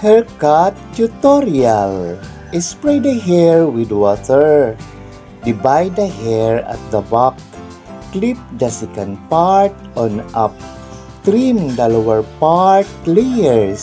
Haircut tutorial. Spray the hair with water. Divide the hair at the back. Clip the second part on up. Trim the lower part layers.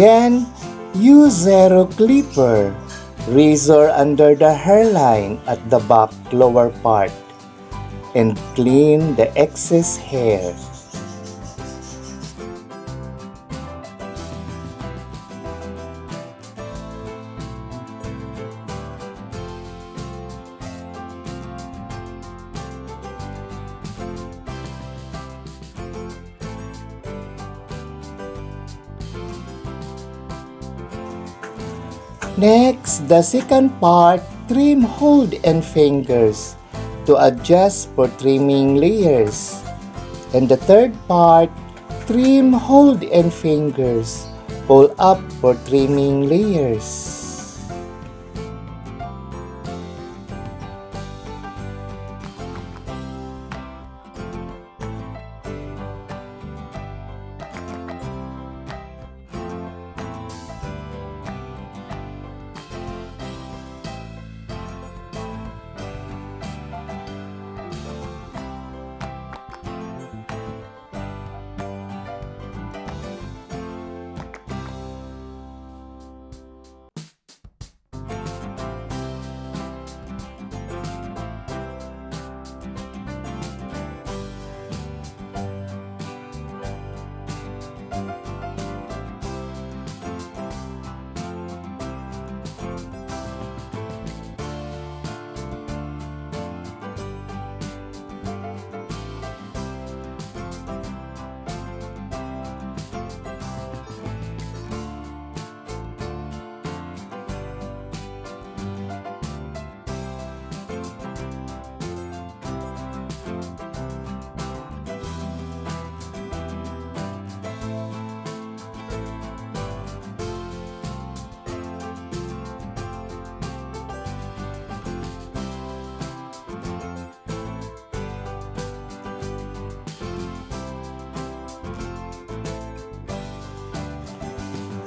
Then, use zero clipper. Razor under the hairline at the back lower part and clean the excess hair. Next, the second part, trim hold and fingers to adjust for trimming layers. And the third part, trim hold and fingers, pull up for trimming layers.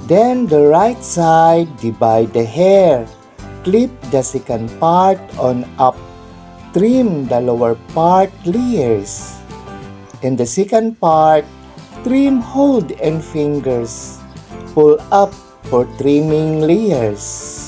Then the right side, divide the hair. Clip the second part on up. Trim the lower part layers. In the second part, trim hold and fingers. Pull up for trimming layers.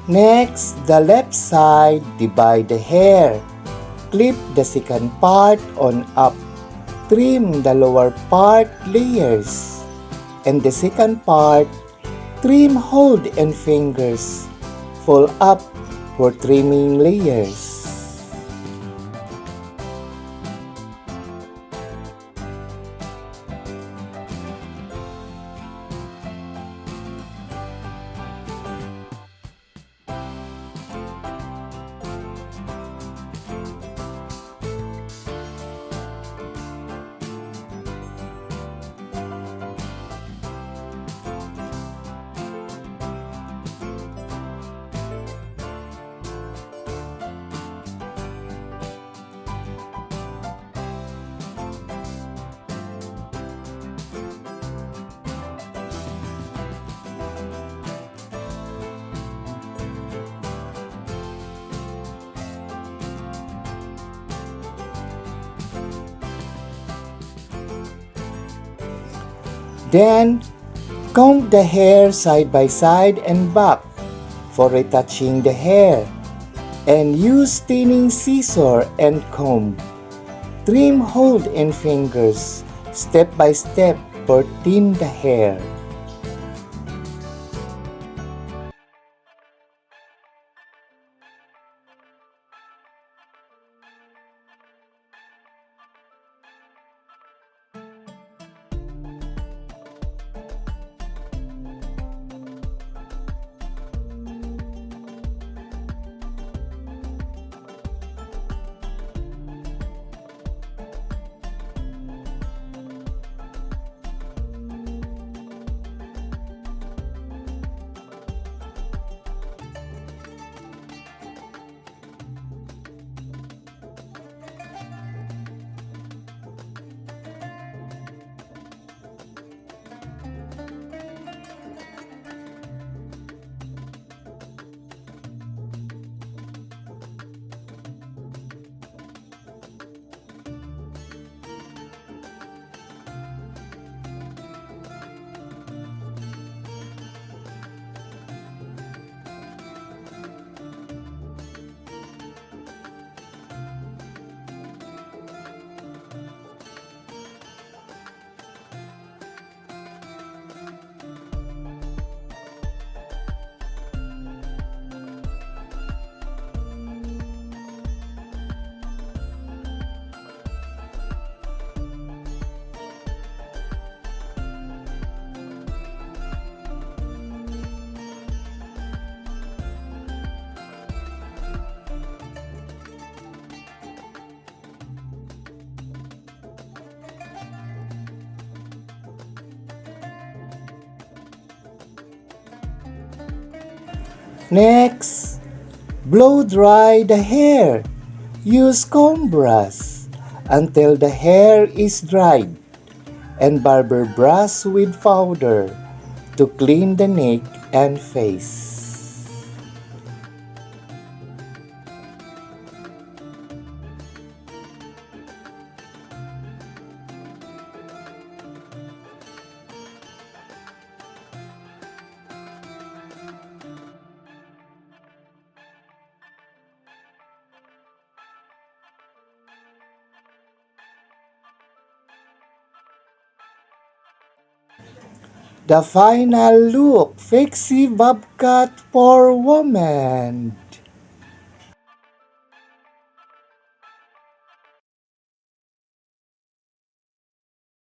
Next, the left side, divide the hair. Clip the second part on up. Trim the lower part layers. And the second part, trim hold and fingers. Fold up for trimming layers. Then, comb the hair side by side and back for retouching the hair. And use thinning scissor and comb. Trim hold and fingers step by step for thin the hair. Next, blow dry the hair. Use comb brush until the hair is dried and barber brush with powder to clean the neck and face. The final look, PIXIE Bobcut for women.